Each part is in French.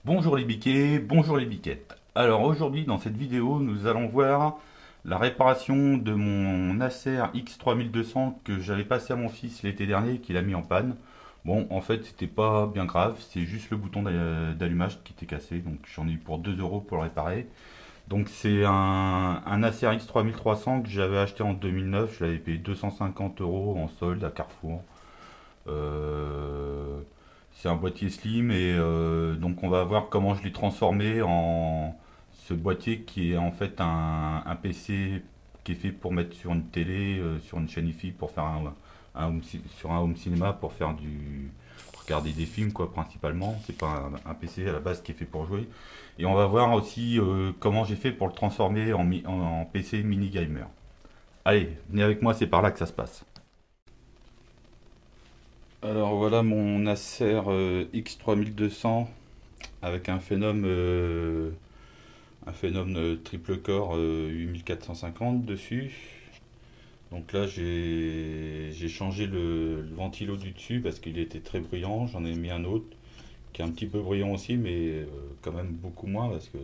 Bonjour les biquets, bonjour les biquettes. Alors aujourd'hui dans cette vidéo nous allons voir la réparation de mon Acer X3200 que j'avais passé à mon fils l'été dernier et qu'il a mis en panne. Bon en fait c'était pas bien grave, c'est juste le bouton d'allumage qui était cassé, donc j'en ai eu pour 2 euros pour le réparer. Donc c'est un Acer X3300 que j'avais acheté en 2009, je l'avais payé 250 euros en solde à Carrefour. Euh, c'est un boîtier slim et donc on va voir comment je l'ai transformé en ce boîtier qui est en fait un PC qui est fait pour mettre sur une télé, sur une chaîne IFI pour faire sur un home cinéma pour faire regarder des films quoi principalement. C'est pas un PC à la base qui est fait pour jouer. Et on va voir aussi comment j'ai fait pour le transformer en PC mini gamer. Allez, venez avec moi, c'est par là que ça se passe. Alors voilà mon Acer X3200 avec un Phenom triple core 8450 dessus. Donc là j'ai changé le ventilo du dessus parce qu'il était très bruyant. J'en ai mis un autre qui est un petit peu bruyant aussi, mais quand même beaucoup moins parce que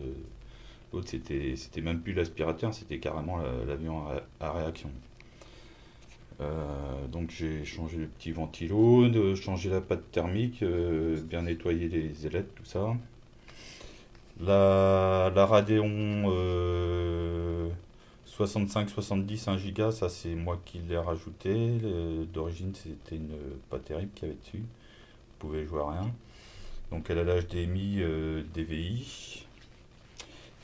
l'autre c'était même plus l'aspirateur, c'était carrément l'avion à réaction. Donc j'ai changé le petit ventilo, changé la pâte thermique, bien nettoyé les ailettes, tout ça. La Radeon 65-70 1 giga, ça c'est moi qui l'ai rajouté. D'origine c'était une pas terrible qu'il y avait dessus. Vous pouvez jouer à rien. Donc elle a l'HDMI DVI.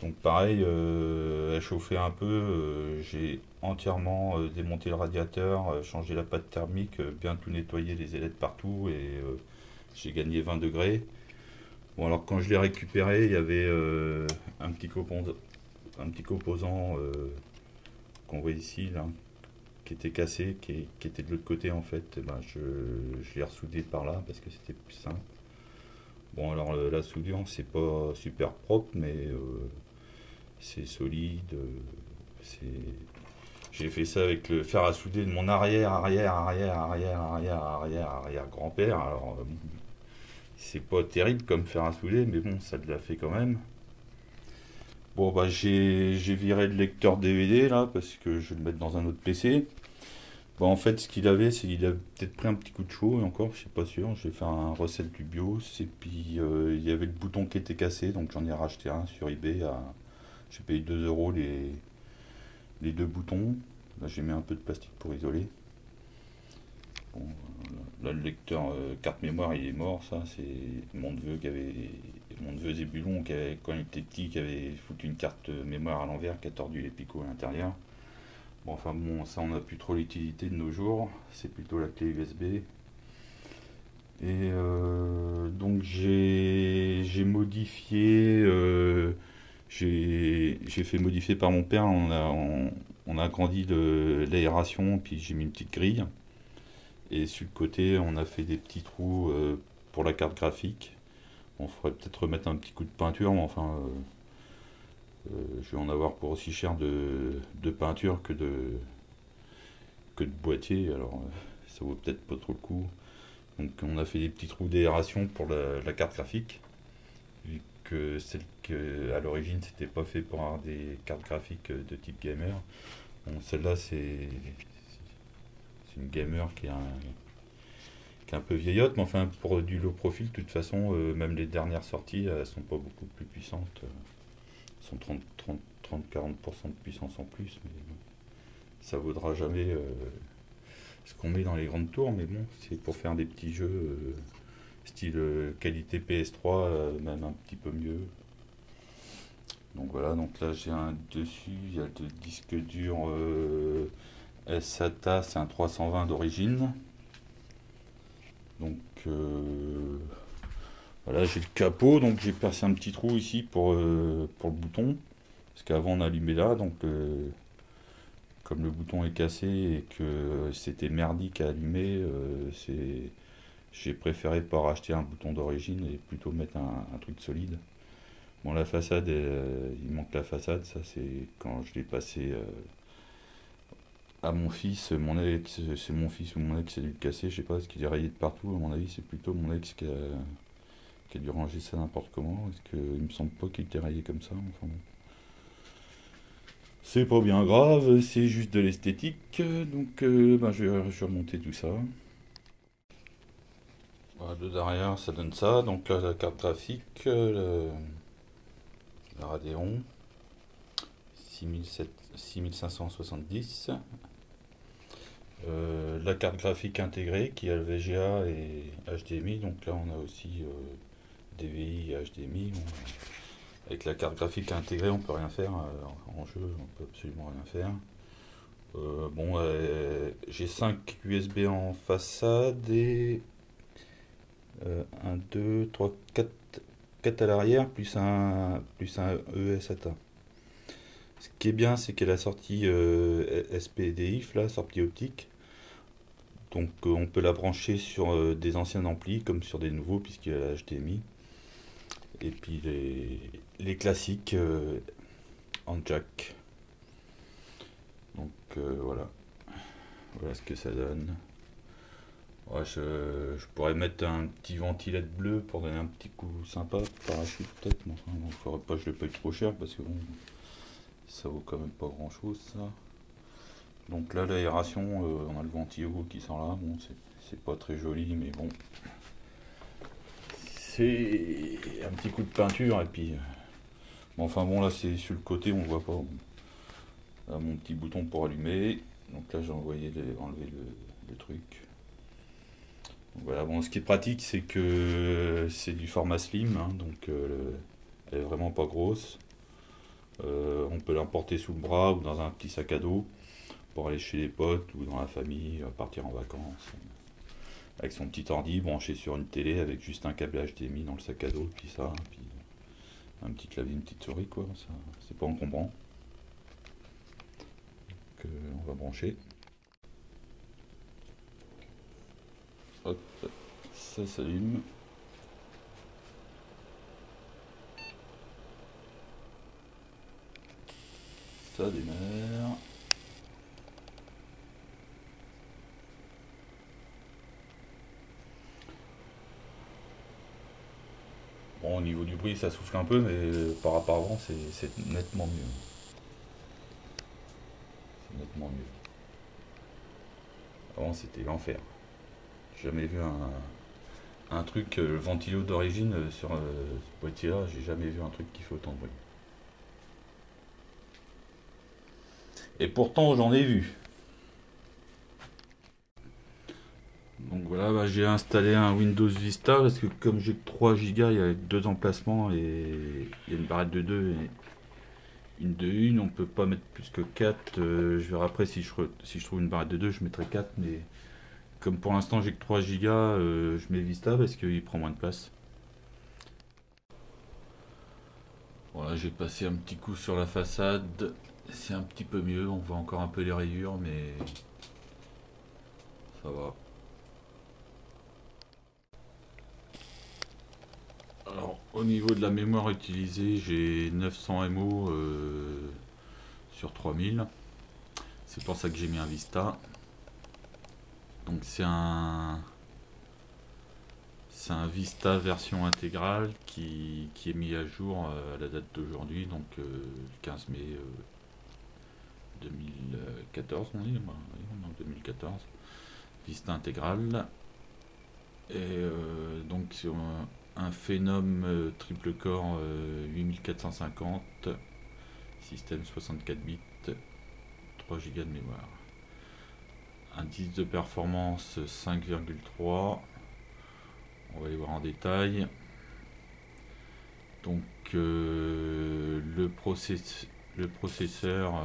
Donc pareil, elle chauffait un peu. J'ai entièrement démonté le radiateur, changé la pâte thermique, bien tout nettoyé les ailettes partout et j'ai gagné 20 degrés. Bon alors quand je l'ai récupéré, il y avait un petit composant qu'on voit ici là, qui était cassé, qui était de l'autre côté en fait. Ben, je l'ai ressoudé par là parce que c'était plus simple. Bon alors la soudure c'est pas super propre mais c'est solide. C'est... J'ai fait ça avec le fer à souder de mon arrière grand-père. Alors bon, c'est pas terrible comme fer à souder mais bon ça l'a fait quand même. Bon bah j'ai viré le lecteur DVD là parce que je vais le mettre dans un autre PC. Bon en fait ce qu'il avait c'est qu'il a peut-être pris un petit coup de chaud et encore je suis pas sûr. J'ai fait un recette du BIOS et puis il y avait le bouton qui était cassé donc j'en ai racheté un sur eBay à... J'ai payé 2 euros les deux boutons. Là j'ai mis un peu de plastique pour isoler. Bon, là le lecteur carte mémoire il est mort, ça c'est mon neveu qui avait... Mon neveu Zébulon qui avait, quand il était petit qui avait foutu une carte mémoire à l'envers qui a tordu les picots à l'intérieur. Bon enfin bon ça on n'a plus trop l'utilité de nos jours, c'est plutôt la clé USB. Et donc j'ai modifié, j'ai fait modifier par mon père, on a agrandi l'aération, puis j'ai mis une petite grille. Et sur le côté, on a fait des petits trous pour la carte graphique. On faudrait peut-être remettre un petit coup de peinture, mais enfin, je vais en avoir pour aussi cher de peinture que de boîtier, alors ça vaut peut-être pas trop le coup. Donc on a fait des petits trous d'aération pour la carte graphique, vu que celle que à l'origine c'était pas fait pour avoir des cartes graphiques de type gamer. Bon, celle-là c'est une gamer qui est un peu vieillotte, mais enfin pour du low profil, de toute façon, même les dernières sorties, elles sont pas beaucoup plus puissantes. Elles sont 30-40% de puissance en plus, mais bon, ça vaudra jamais ce qu'on met dans les grandes tours, mais bon, c'est pour faire des petits jeux style qualité PS3, même un petit peu mieux. Donc voilà, donc là j'ai un dessus, il y a le disque dur SATA, c'est un 320 d'origine. Donc voilà, j'ai le capot, donc j'ai percé un petit trou ici pour le bouton. Parce qu'avant on allumait là, donc comme le bouton est cassé et que c'était merdique à allumer, j'ai préféré pas racheter un bouton d'origine et plutôt mettre un truc solide. Bon, la façade, il manque la façade, ça c'est quand je l'ai passé à mon fils, mon ex, c'est mon fils ou mon ex qui a dû le casser, je sais pas, parce qu'il est rayé de partout, à mon avis c'est plutôt mon ex qui a dû ranger ça n'importe comment, parce qu'il me semble pas qu'il était rayé comme ça. Enfin, bon. C'est pas bien grave, c'est juste de l'esthétique, donc je vais remonter tout ça. Voilà, de derrière, ça donne ça. Donc là, la carte graphique, la Radeon 6570. La carte graphique intégrée qui a le VGA et HDMI. Donc là, on a aussi DVI et HDMI. Avec la carte graphique intégrée, on peut rien faire. En jeu, on peut absolument rien faire. J'ai 5 USB en façade et 1, 2, 3, 4 à l'arrière, plus un ESATA. Ce qui est bien, c'est qu'elle a sorti SPDIF, là, sortie optique. Donc on peut la brancher sur des anciens amplis comme sur des nouveaux, puisqu'il y a la HDMI. Et puis les classiques en jack. Donc voilà. Voilà ce que ça donne. Ouais, je pourrais mettre un petit ventilette bleu pour donner un petit coup sympa, parachute peut-être. Mais enfin, il ne faudrait pas que je le paye trop cher parce que bon, ça vaut quand même pas grand chose ça. Donc là, l'aération, on a le ventilo qui sort là. Bon, c'est pas très joli, mais bon. C'est un petit coup de peinture et puis. Bon, enfin bon, là c'est sur le côté, on ne voit pas. Là, mon petit bouton pour allumer. Donc là, j'ai envoyé enlever le truc. Donc voilà, bon, ce qui est pratique, c'est que c'est du format slim, hein, donc elle est vraiment pas grosse. On peut l'emporter sous le bras ou dans un petit sac à dos pour aller chez les potes ou dans la famille, partir en vacances. Avec son petit ordi branché sur une télé avec juste un câble HDMI dans le sac à dos, puis ça, puis un petit clavier, une petite souris, quoi. Ça, c'est pas encombrant. Donc on va brancher. Hop, ça s'allume. Ça démarre. Bon, au niveau du bruit, ça souffle un peu, mais par rapport à avant, c'est nettement mieux. C'est nettement mieux. Avant, c'était l'enfer. J'ai jamais vu un truc, le ventilo d'origine sur ce boîtier-là, j'ai jamais vu un truc qui fait autant de bruit. Et pourtant, j'en ai vu. Donc voilà, j'ai installé un Windows Vista parce que comme j'ai que 3 Go, il y a 2 emplacements et il y a une barrette de 2 et une de 1. On peut pas mettre plus que 4. Je verrai après si si je trouve une barrette de 2, je mettrai 4. Mais comme pour l'instant j'ai que 3 Go, je mets Vista parce qu'il prend moins de place. Voilà, j'ai passé un petit coup sur la façade. C'est un petit peu mieux, on voit encore un peu les rayures, mais ça va. Alors, au niveau de la mémoire utilisée, j'ai 900 MO sur 3000. C'est pour ça que j'ai mis un Vista. Donc c'est un Vista version intégrale qui est mis à jour à la date d'aujourd'hui, donc le 15 mai 2014, on dit, on est en 2014. Vista intégrale. Et donc sur un Phenom triple core 8450, système 64 bits, 3 Go de mémoire. Indice de performance 5,3. On va aller voir en détail. Donc le processeur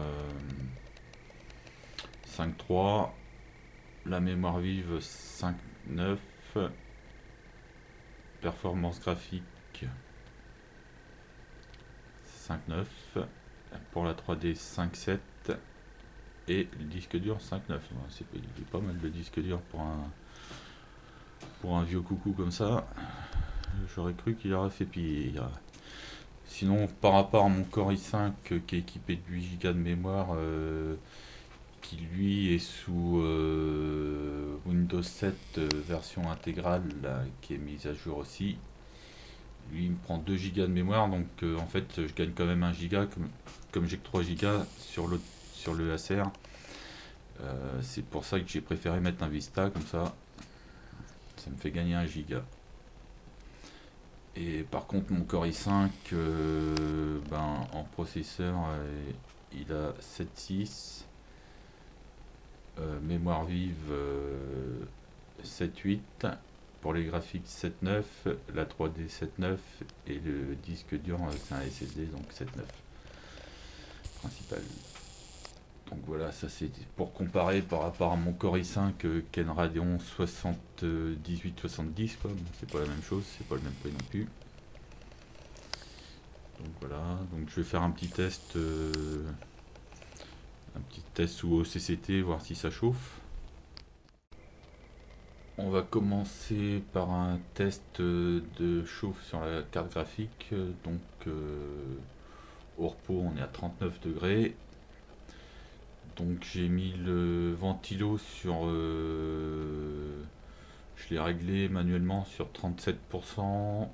5.3, la mémoire vive 5.9, performance graphique 5.9, pour la 3D 5.7 et le disque dur 5.9. C'est pas mal de disque dur pour un vieux coucou comme ça. J'aurais cru qu'il aurait fait pire. Sinon, par rapport à mon Core i5 qui est équipé de 8 Go de mémoire, qui lui est sous Windows 7 version intégrale, là, qui est mise à jour aussi, prend 2 gigas de mémoire, donc en fait je gagne quand même 1 giga comme j'ai que 3 gigas sur le ACR. C'est pour ça que j'ai préféré mettre un Vista, comme ça me fait gagner 1 giga. Et par contre mon Core i5 ben, en processeur il a 7.6, mémoire vive 7.8, pour les graphiques 7.9, la 3D 7.9 et le disque dur c'est un SSD donc 7.9 principal. Donc voilà, ça c'est pour comparer par rapport à mon Core i5 Ken Radeon 7870 quoi. Bon, c'est pas la même chose, c'est pas le même prix non plus. Donc voilà, donc je vais faire un petit test sous OCCT, voir si ça chauffe. On va commencer par un test de chauffe sur la carte graphique. Donc au repos on est à 39 degrés. Donc j'ai mis le ventilo sur... je l'ai réglé manuellement sur 37%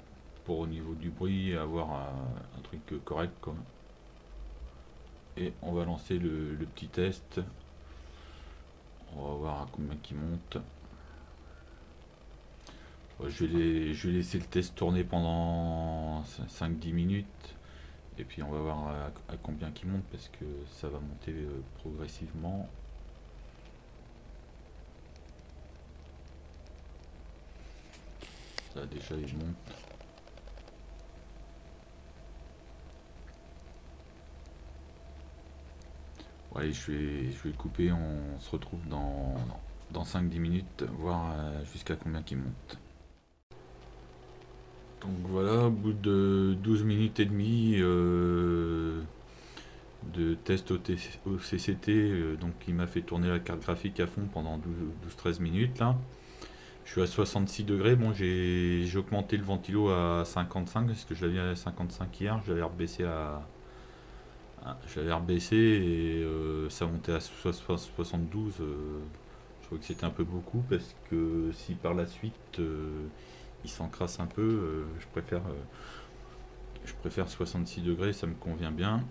pour au niveau du bruit avoir un truc correct quoi. Et on va lancer le petit test. On va voir à combien qui monte. Je vais laisser le test tourner pendant 5-10 minutes. Et puis on va voir à combien qui monte parce que ça va monter progressivement. Ça déjà il monte. Ouais, je vais couper, on se retrouve dans 5-10 minutes, voir jusqu'à combien qui monte. Donc voilà, au bout de 12 minutes et demie de test au CCT, donc il m'a fait tourner la carte graphique à fond pendant 12-13 minutes là. Je suis à 66 degrés, bon j'ai augmenté le ventilo à 55 parce que je l'avais à 55 hier, je l'avais rebaissé et ça montait à 72. Je trouvais que c'était un peu beaucoup parce que si par la suite il s'encrasse un peu, je préfère 66 degrés, ça me convient bien.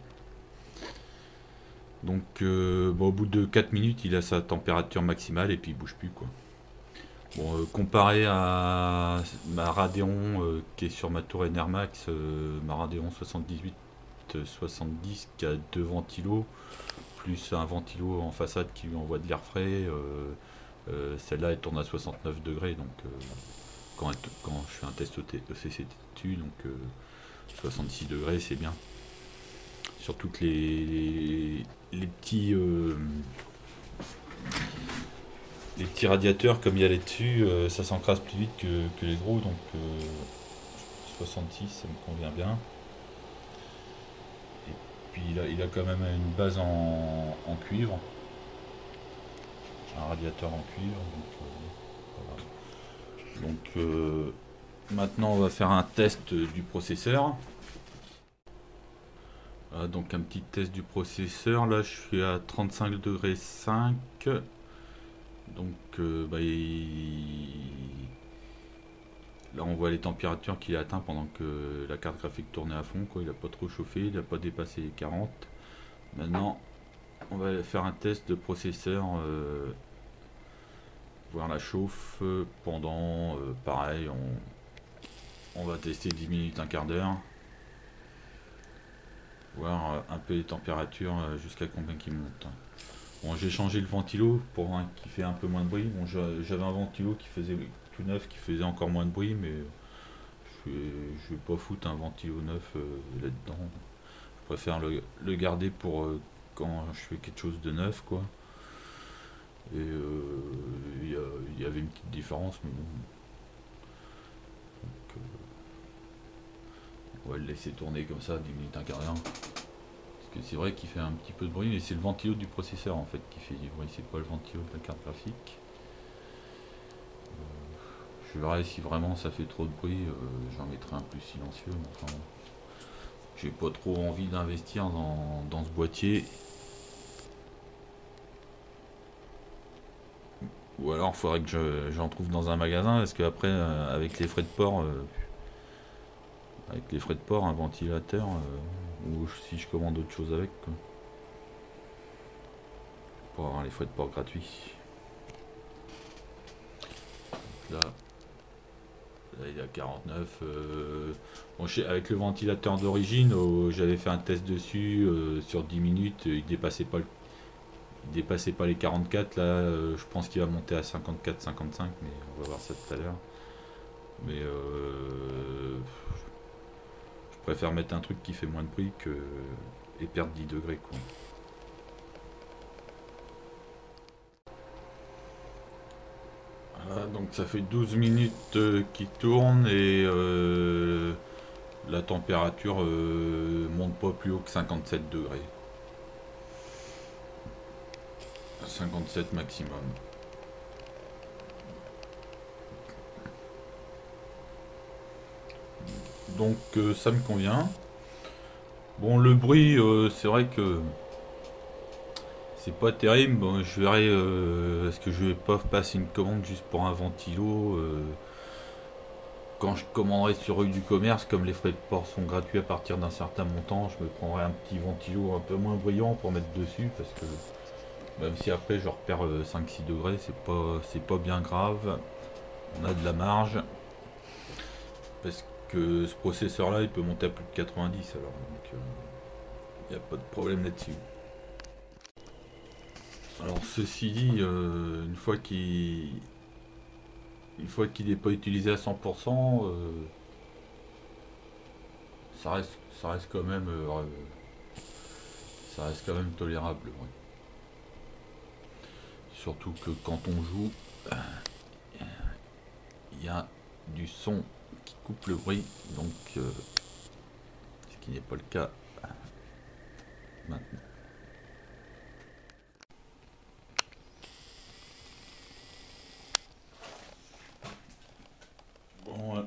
Donc bon, au bout de 4 minutes il a sa température maximale et puis il bouge plus quoi. Bon, comparé à ma Radeon qui est sur ma tour Enermax, ma Radeon 7870 qui a 2 ventilos plus un ventilo en façade qui lui envoie de l'air frais, celle-là elle tourne à 69 degrés donc quand je fais un test ECCT donc 66 degrés c'est bien. Surtout que les petits radiateurs comme il y a là-dessus, ça s'encrasse plus vite que les gros, donc 66 ça me convient bien. Et puis il a quand même une base en cuivre, un radiateur en cuivre, donc voilà. Donc maintenant on va faire un test du processeur. Donc un petit test du processeur, là je suis à 35 degrés 5. Donc bah, là on voit les températures qu'il a atteint pendant que la carte graphique tournait à fond quoi. Il n'a pas trop chauffé, il n'a pas dépassé les 40. Maintenant on va faire un test de processeur, voir la chauffe pendant pareil, on va tester 10 minutes, un quart d'heure, voir un peu les températures jusqu'à combien qui monte. Bon, j'ai changé le ventilo pour un qui fait un peu moins de bruit. Bon, j'avais un ventilo qui faisait tout neuf, qui faisait encore moins de bruit, mais je vais pas foutre un ventilo neuf là-dedans. Je préfère le garder pour quand je fais quelque chose de neuf, quoi. Et il y avait une petite différence, mais bon. Donc, on va le laisser tourner comme ça, 10 minutes, un quart d'heure. C'est vrai qu'il fait un petit peu de bruit, mais c'est le ventilo du processeur en fait qui fait du bruit, c'est pas le ventilo de la carte graphique. Je verrai si vraiment ça fait trop de bruit, j'en mettrai un plus silencieux. Enfin, j'ai pas trop envie d'investir dans ce boîtier. Ou alors il faudrait que j'en trouve dans un magasin, parce qu'après avec les frais de port, avec les frais de port, un ventilateur, ou si je commande autre chose avec, quoi, pour avoir les frais de port gratuits. Là, il y a 49. Bon, avec le ventilateur d'origine, j'avais fait un test dessus sur 10 minutes, il dépassait pas les 44. Là, je pense qu'il va monter à 54-55, mais on va voir ça tout à l'heure. Mais je préfère mettre un truc qui fait moins de bruit et perdre 10 degrés, quoi. Voilà, donc ça fait 12 minutes qu'il tourne et la température monte pas plus haut que 57 degrés. 57 maximum. Donc ça me convient. Bon, le bruit, c'est vrai que c'est pas terrible. Bon, je verrai, est-ce que je vais pas passer une commande juste pour un ventilo quand je commanderai sur rue du commerce, comme les frais de port sont gratuits à partir d'un certain montant, je me prendrai un petit ventilo un peu moins bruyant pour mettre dessus, parce que même si après je repère 5-6 degrés, c'est pas bien grave. On a de la marge, parce que ce processeur là il peut monter à plus de 90, alors donc il n'y a pas de problème là-dessus. Alors ceci dit, une fois qu'il n'est pas utilisé à 100%, ça reste quand même tolérable, ouais. Surtout que quand on joue, il y a du son qui coupe le bruit, donc ce qui n'est pas le cas maintenant. Bon,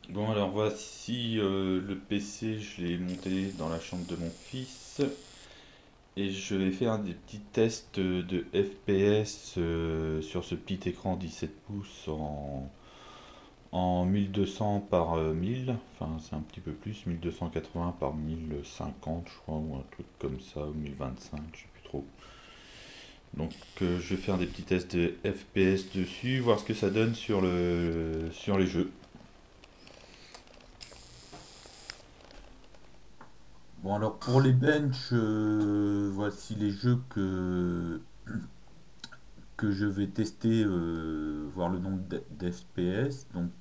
bon, alors voici le PC, je l'ai monté dans la chambre de mon fils et je vais faire des petits tests de FPS sur ce petit écran 17 pouces en 1200 par 1000, enfin c'est un petit peu plus, 1280 par 1050 je crois, ou un truc comme ça, ou 1025, je sais plus trop. Donc je vais faire des petits tests de FPS dessus, voir ce que ça donne sur les jeux. Bon, alors pour les benches, voici les jeux que je vais tester, voir le nombre d'FPS. Donc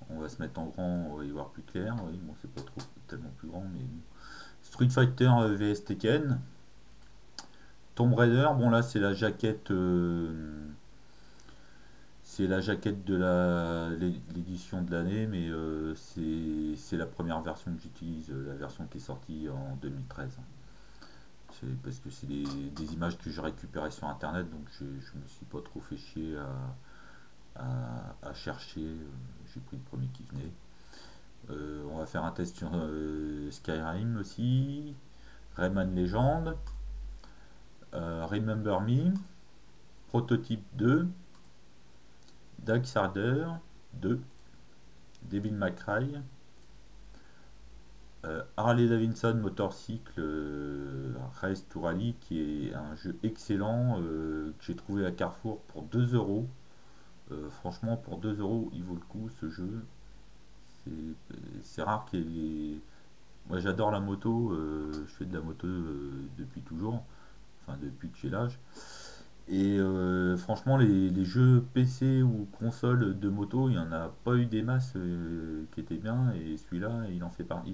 on va se mettre en grand, on va y voir plus clair. Oui, bon, c'est pas trop tellement plus grand, mais bon. Street Fighter vs Tekken. Tomb Raider, bon là c'est la jaquette de l'édition de l'année, mais c'est la première version que j'utilise, la version qui est sortie en 2013. C'est parce que c'est des images que j'ai récupérées sur internet, donc je me suis pas trop fait chier à chercher. J'ai pris le premier qui venait. On va faire un test sur Skyrim aussi, Rayman Legend, Remember Me, Prototype 2, Darksider 2, Devil May Cry, Harley Davidson Motorcycle Race to Rally, qui est un jeu excellent que j'ai trouvé à Carrefour pour 2 euros. Franchement, pour 2 euros, il vaut le coup ce jeu. C'est rare qu'il y ait. Moi, j'adore la moto, je fais de la moto depuis toujours, enfin depuis que j'ai l'âge. Et franchement, les jeux PC ou console de moto, il n'y en a pas eu des masses qui étaient bien, et celui-là, il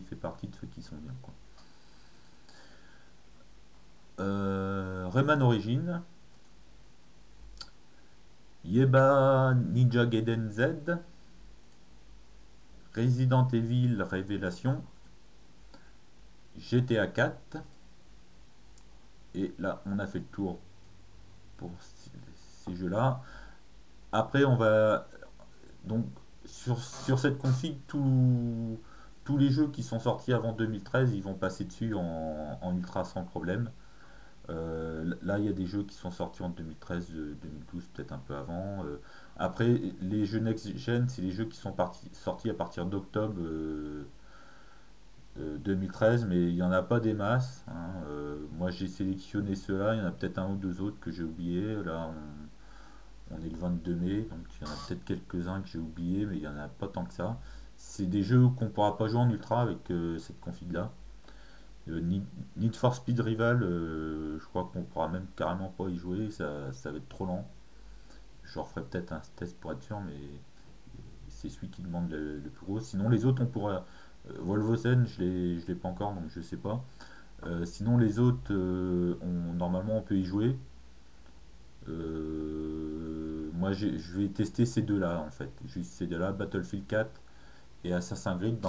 fait partie de ceux qui sont bien, quoi. Rayman Origins, Yeba Ninja Gaiden Z, Resident Evil Révélation, GTA 4, et là, on a fait le tour pour ces jeux-là. Après, on va donc sur cette config, tous les jeux qui sont sortis avant 2013, ils vont passer dessus en ultra sans problème. Là, il y a des jeux qui sont sortis en 2013, 2012, peut-être un peu avant. Après, les jeux next-gen, c'est les jeux qui sont sortis à partir d'octobre 2013, mais il n'y en a pas des masses, hein. Moi, j'ai sélectionné ceux-là, il y en a peut-être un ou deux autres que j'ai oubliés. Là, on est le 22 mai, donc il y en a peut-être quelques-uns que j'ai oubliés, mais il n'y en a pas tant que ça. C'est des jeux qu'on pourra pas jouer en ultra avec cette config-là. Need for Speed Rival, je crois qu'on pourra même carrément pas y jouer, ça va être trop lent. Je referai peut-être un test pour être sûr, mais c'est celui qui demande le plus gros. Sinon, les autres, on pourra. Wolvosen, je l'ai pas encore, donc je sais pas. Sinon, les autres, normalement, on peut y jouer. Moi, je vais tester ces deux-là, en fait. Juste ces deux-là, Battlefield 4 et Assassin's Creed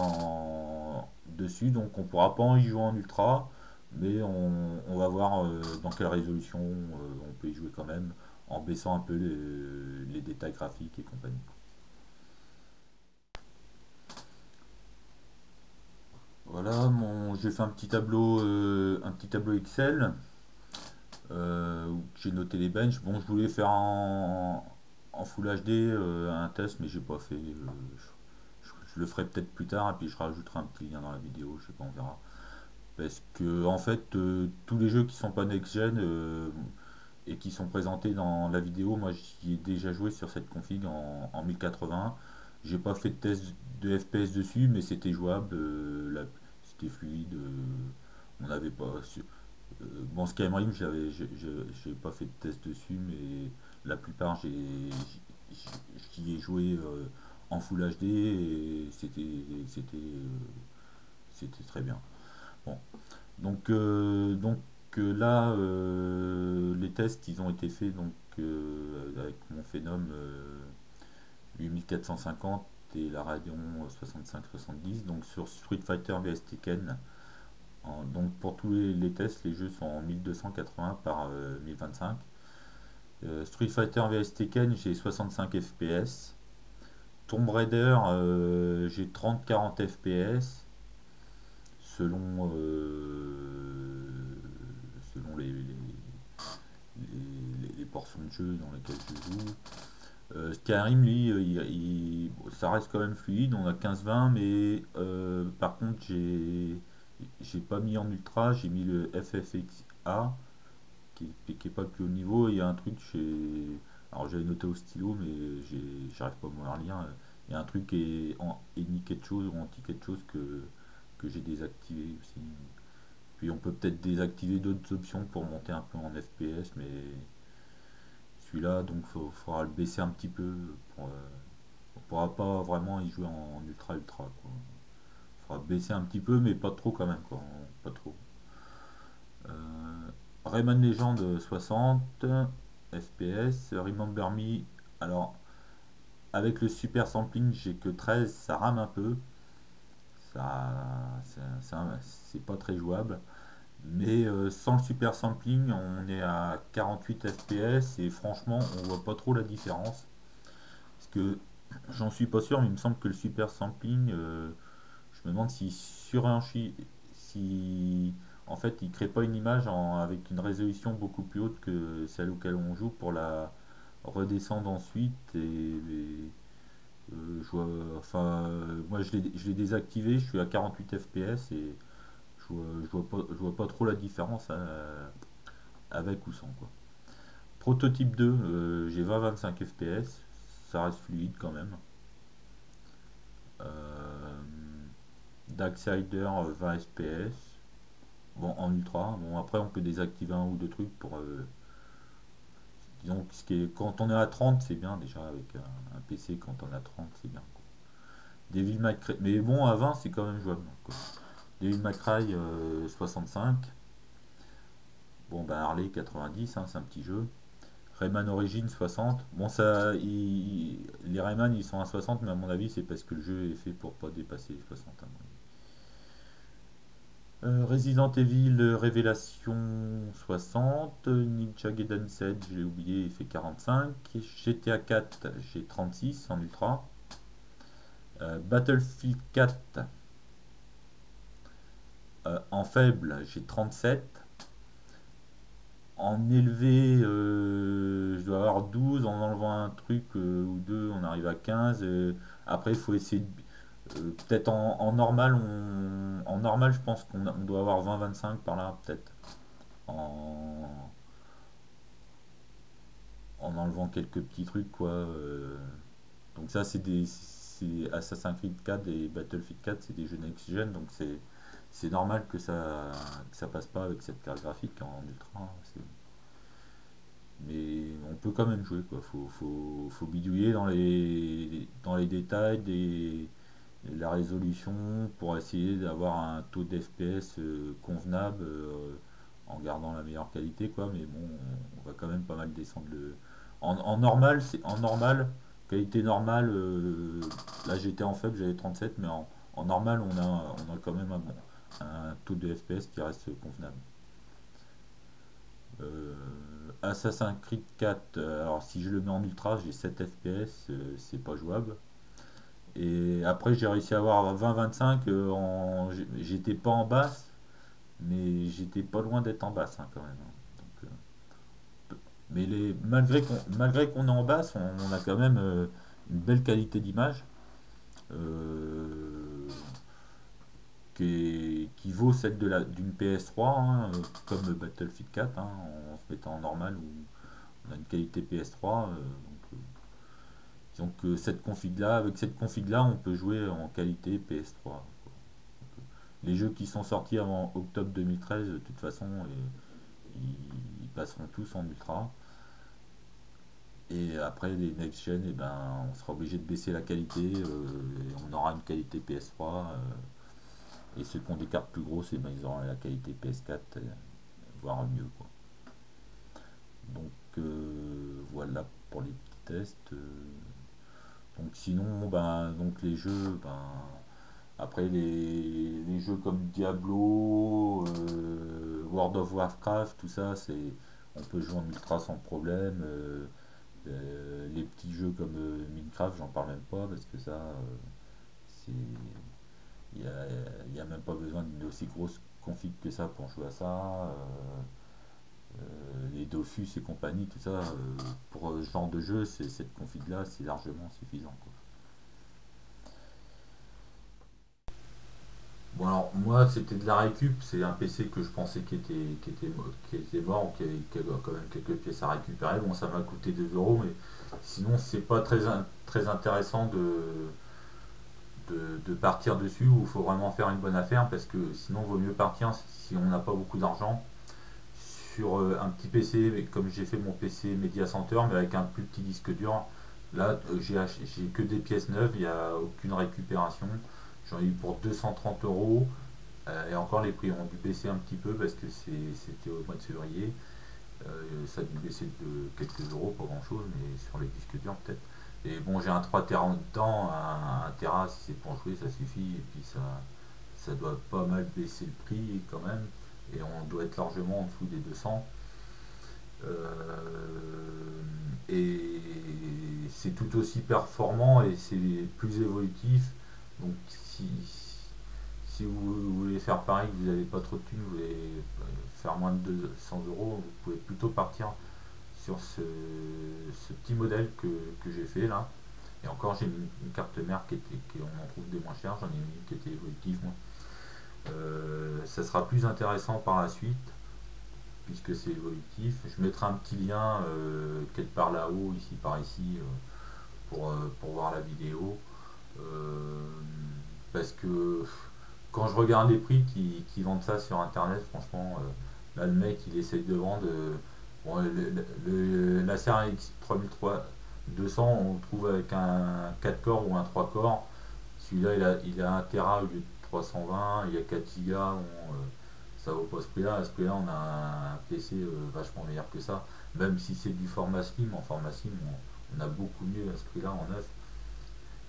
dessus. Donc, on pourra pas y jouer en ultra, mais on va voir dans quelle résolution on peut y jouer quand même, en baissant un peu les détails graphiques et compagnie. Voilà, j'ai fait un petit tableau Excel où j'ai noté les benches. Bon, je voulais faire en Full HD un test, mais j'ai pas fait. Je le ferai peut-être plus tard et puis je rajouterai un petit lien dans la vidéo, je sais pas, on verra. Parce que en fait, tous les jeux qui sont pas next-gen et qui sont présentés dans la vidéo, moi j'y ai déjà joué sur cette config en 1080. J'ai pas fait de test de FPS dessus, mais c'était jouable, c'était fluide. On n'avait pas. Bon, Skyrim, j'ai pas fait de test dessus, mais la plupart, j'y ai joué en Full HD et c'était très bien. Bon, donc là, les tests, ils ont été faits donc avec mon Phenom 8450 et la Radeon 6570, donc sur Street Fighter vs Tekken. Donc pour tous les tests, les jeux sont en 1280 par 1025. Street Fighter vs Tekken, j'ai 65 FPS. Tomb Raider, j'ai 30-40 FPS selon, selon les portions de jeu dans lesquelles je joue. Skyrim, lui, ça reste quand même fluide, on a 15-20, mais par contre, j'ai pas mis en ultra, j'ai mis le FFXA qui est pas le plus haut niveau. Il y a un truc chez. Alors j'avais noté au stylo, mais j'arrive pas à me relire. Il y a un truc qui est ennemi quelque chose ou anti quelque chose que j'ai désactivé aussi. Puis on peut peut-être désactiver d'autres options pour monter un peu en FPS, mais celui-là, donc faudra le baisser un petit peu. On pourra pas vraiment y jouer en ultra ultra, quoi. Faudra baisser un petit peu, mais pas trop quand même, quoi. Pas trop. Rayman Legend 60 FPS, Remember Me, alors avec le super sampling j'ai que 13, ça rame un peu, c'est pas très jouable, mais sans le super sampling on est à 48 FPS et franchement on voit pas trop la différence, parce que j'en suis pas sûr mais il me semble que le super sampling, je me demande si sur un si en fait il crée pas une image avec une résolution beaucoup plus haute que celle auquel on joue pour la redescendre ensuite moi je l'ai désactivé, je suis à 48 fps et je vois pas trop la différence avec ou sans quoi. Prototype 2, j'ai 20-25 fps, ça reste fluide quand même. Euh, Darksider 20 fps. Bon, en ultra. Bon, après, on peut désactiver un ou deux trucs pour. Disons, quand on est à 30, c'est bien déjà avec un PC. Quand on est à 30, c'est bien, quoi. Devil May Cry. Mais bon, à 20, c'est quand même jouable, quoi. Devil May Cry 65. Bon, bah, Harley 90, hein, c'est un petit jeu. Rayman Origins 60. Bon, les Rayman ils sont à 60, mais à mon avis, c'est parce que le jeu est fait pour pas dépasser les 60, hein. Resident Evil Révélation 60, Ninja Gaiden 7, j'ai oublié, il fait 45, GTA 4, j'ai 36 en ultra, Battlefield 4 en faible, j'ai 37, en élevé, je dois avoir 12, en enlevant un truc ou deux, on arrive à 15. Après, il faut essayer peut-être en normal, en normal, je pense on doit avoir 20-25 par là, peut-être. En, en enlevant quelques petits trucs, quoi. Donc ça, c'est Assassin's Creed 4 et Battlefield 4, c'est des jeux next-gen, donc c'est normal que ça passe pas avec cette carte graphique en ultra. Mais on peut quand même jouer, quoi. Faut bidouiller dans les détails la résolution pour essayer d'avoir un taux d'FPS convenable en gardant la meilleure qualité, quoi. Mais bon, on va quand même pas mal descendre en normal, en normal, qualité normale, là j'étais en faible, j'avais 37, mais en normal, on a quand même un taux de FPS qui reste convenable. Euh, Assassin's Creed 4, alors si je le mets en ultra, j'ai 7 FPS, c'est pas jouable. Et après, j'ai réussi à avoir 20-25, j'étais pas en basse, mais j'étais pas loin d'être en basse, hein, quand même, hein. Donc, mais malgré qu'on est en basse, on a quand même une belle qualité d'image euh, qui vaut celle d'une PS3, hein, comme Battlefield 4, hein, en se mettant en normal où on a une qualité PS3. Donc cette config là, avec cette config là, on peut jouer en qualité PS3. Les jeux qui sont sortis avant octobre 2013, de toute façon, ils passeront tous en ultra. Et après, les next-gen, eh ben, on sera obligé de baisser la qualité. Et on aura une qualité PS3. Et ceux qui ont des cartes plus grosses, eh ben, ils auront la qualité PS4, voire mieux, quoi. Donc voilà pour les petits tests. Donc sinon, ben, donc les jeux, ben, après les jeux comme Diablo, World of Warcraft, tout ça, on peut jouer en ultra sans problème. Les petits jeux comme Minecraft, j'en parle même pas parce que ça, c'est, il y a, y a même pas besoin d'une aussi grosse config que ça pour jouer à ça. Les Dofus et compagnie, tout ça, pour ce genre de jeu, cette config là, c'est largement suffisant, quoi. Bon alors moi c'était de la récup, c'est un PC que je pensais qui était mort, qui avait quand même quelques pièces à récupérer. Bon ça m'a coûté 2 euros, mais sinon c'est pas très intéressant de partir dessus où il faut vraiment faire une bonne affaire parce que sinon il vaut mieux partir si on n'a pas beaucoup d'argent sur un petit PC, mais comme j'ai fait mon PC Media Center mais avec un plus petit disque dur. Là j'ai que des pièces neuves, il n'y a aucune récupération. J'en ai eu pour 230 euros. Et encore, les prix ont dû baisser un petit peu parce que c'était au mois de février. Ça a dû baisser de quelques euros, pas grand chose, mais sur les disques durs peut-être. Et bon, j'ai un 3 Tera dedans, un Tera, si c'est pour jouer, ça suffit. Et puis ça doit pas mal baisser le prix quand même. Et on doit être largement en dessous des 200. Et c'est tout aussi performant et c'est plus évolutif. Donc si vous voulez faire pareil, que vous n'avez pas trop de thunes, vous voulez faire moins de 200 euros, vous pouvez plutôt partir sur ce petit modèle que j'ai fait là. Et encore, j'ai mis une carte mère on en trouve des moins chères, j'en ai mis une qui était évolutive, moi. Ça sera plus intéressant par la suite, puisque c'est évolutif. Je mettrai un petit lien quelque part là-haut, ici par ici, pour voir la vidéo. Euh, Parce que quand je regarde les prix qui vendent ça sur internet, franchement, là le mec il essaye de vendre. Bon, la CRX 3200, on le trouve avec un 4 corps ou un 3 corps. Celui-là il a 1 Tera au lieu de 320, il y a 4 Go. Bon, ça vaut pas ce prix-là. À ce prix-là, on a un PC vachement meilleur que ça. Même si c'est du format Slim, en format Slim, on a beaucoup mieux à ce prix-là en neuf.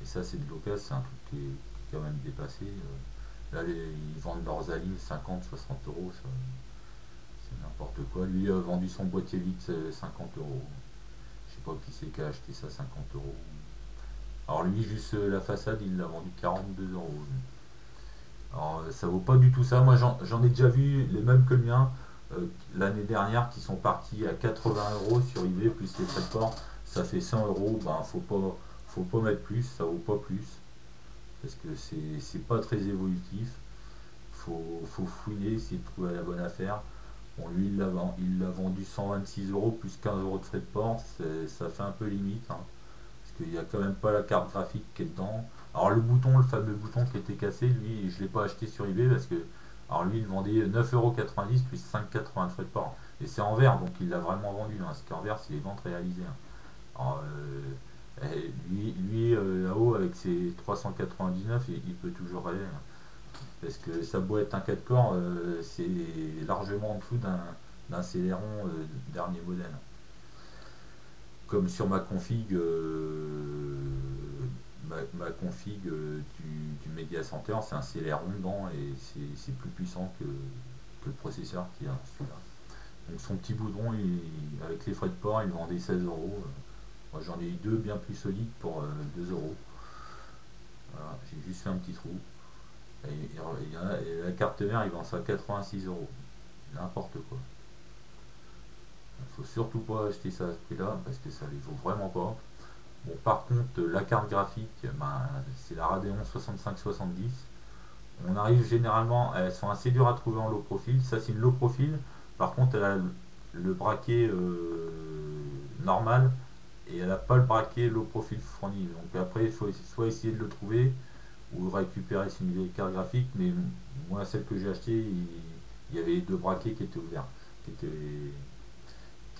Et ça, c'est de l'occasion, c'est un truc qui est quand même dépassé. Là, ils vendent leurs alignes 50-60 euros, c'est n'importe quoi. Lui a vendu son boîtier vide 50 euros. Je sais pas qui c'est qui a acheté ça 50 euros. Alors lui, juste la façade, il l'a vendu 42 euros. Alors ça vaut pas du tout ça. Moi, j'en ai déjà vu les mêmes que le mien. l'année dernière qui sont partis à 80 € sur eBay plus les frais de port, ça fait 100 €. Ben, faut pas mettre plus, ça vaut pas plus parce que c'est pas très évolutif. Faut fouiller, essayer de trouver la bonne affaire. Bon, lui, il l'a vendu 126 € plus 15 € de frais de port, ça fait un peu limite, hein, parce qu'il n'y a quand même pas la carte graphique qui est dedans. Alors le bouton, le fameux bouton qui était cassé, lui, je ne l'ai pas acheté sur eBay parce que, alors lui, il vendait 9,90 € plus 5,80 € de frais de port. Et c'est en vert, donc il l'a vraiment vendu, hein, parce qu'en vert, c'est les ventes réalisées, hein. Alors, là-haut, avec ses 399, il peut toujours rêver, hein. Parce que sa boîte un 4 corps, c'est largement en dessous d'un Celeron dernier modèle. Comme sur ma config, ma config du Media Center, c'est un Celeron dedans et c'est plus puissant que le processeur qui est dans celui-là. Donc son petit boudron, avec les frais de port, il vendait 16 €. Moi j'en ai eu deux bien plus solides pour 2 €. Voilà, j'ai juste fait un petit trou. Et la carte mère, il vend ça à 86 €. N'importe quoi. Il ne faut surtout pas acheter ça à ce prix-là parce que ça les vaut vraiment pas. Bon, par contre, la carte graphique, ben, c'est la Radeon 6570. On arrive généralement, elles sont assez dures à trouver en low profil. Ça, c'est une low profil. Par contre, elle a le braquet normal et elle n'a pas le braquet low profil fourni. Donc après, il faut soit essayer de le trouver ou récupérer une vieille carte graphique. Mais moi, celle que j'ai achetée, il y avait les deux braquets qui étaient ouverts, qui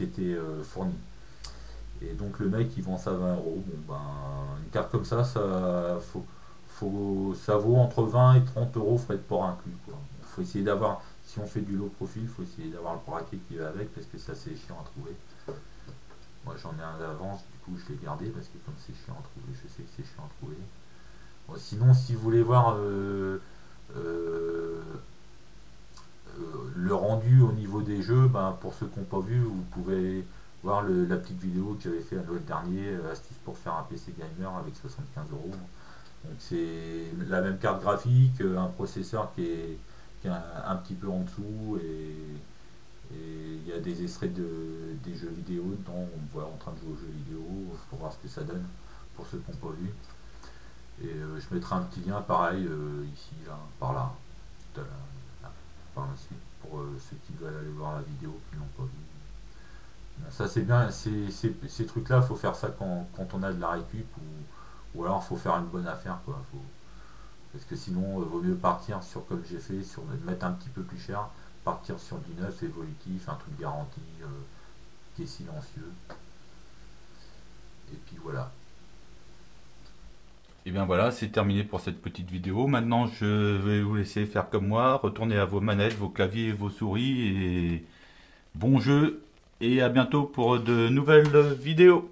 étaient fournis. Et donc le mec il vend ça à 20 €. Bon ben une carte comme ça vaut entre 20 et 30 € frais de port inclus, quoi. Faut essayer d'avoir, si on fait du low profil, faut essayer d'avoir le braquet qui va avec parce que ça c'est chiant à trouver. Moi j'en ai un d'avance, du coup je l'ai gardé parce que comme c'est chiant à trouver, je sais que c'est chiant à trouver. Bon, sinon si vous voulez voir euh, le rendu au niveau des jeux, ben, pour ceux qui n'ont pas vu, vous pouvez voir la petite vidéo que j'avais fait à Noël dernier, astuce pour faire un PC gamer avec 75 €. Donc c'est la même carte graphique, un processeur qui est un petit peu en dessous et il y a des extraits des jeux vidéo dedans. On me voit en train de jouer aux jeux vidéo pour voir ce que ça donne pour ceux qui n'ont pas vu. Et je mettrai un petit lien pareil ici, là, par là, tout à l'heure, là, par la suite, pour ceux qui veulent aller voir la vidéo, qui n'ont pas vu. Ça c'est bien, ces trucs-là, il faut faire ça quand on a de la récup ou alors il faut faire une bonne affaire, quoi. Parce que sinon, il vaut mieux partir sur, comme j'ai fait, sur mettre un petit peu plus cher, partir sur du neuf, évolutif, un truc garanti, qui est silencieux. Et puis voilà. Et bien voilà, c'est terminé pour cette petite vidéo. Maintenant, je vais vous laisser faire comme moi, retourner à vos manettes, vos claviers et vos souris. Et bon jeu, et à bientôt pour de nouvelles vidéos.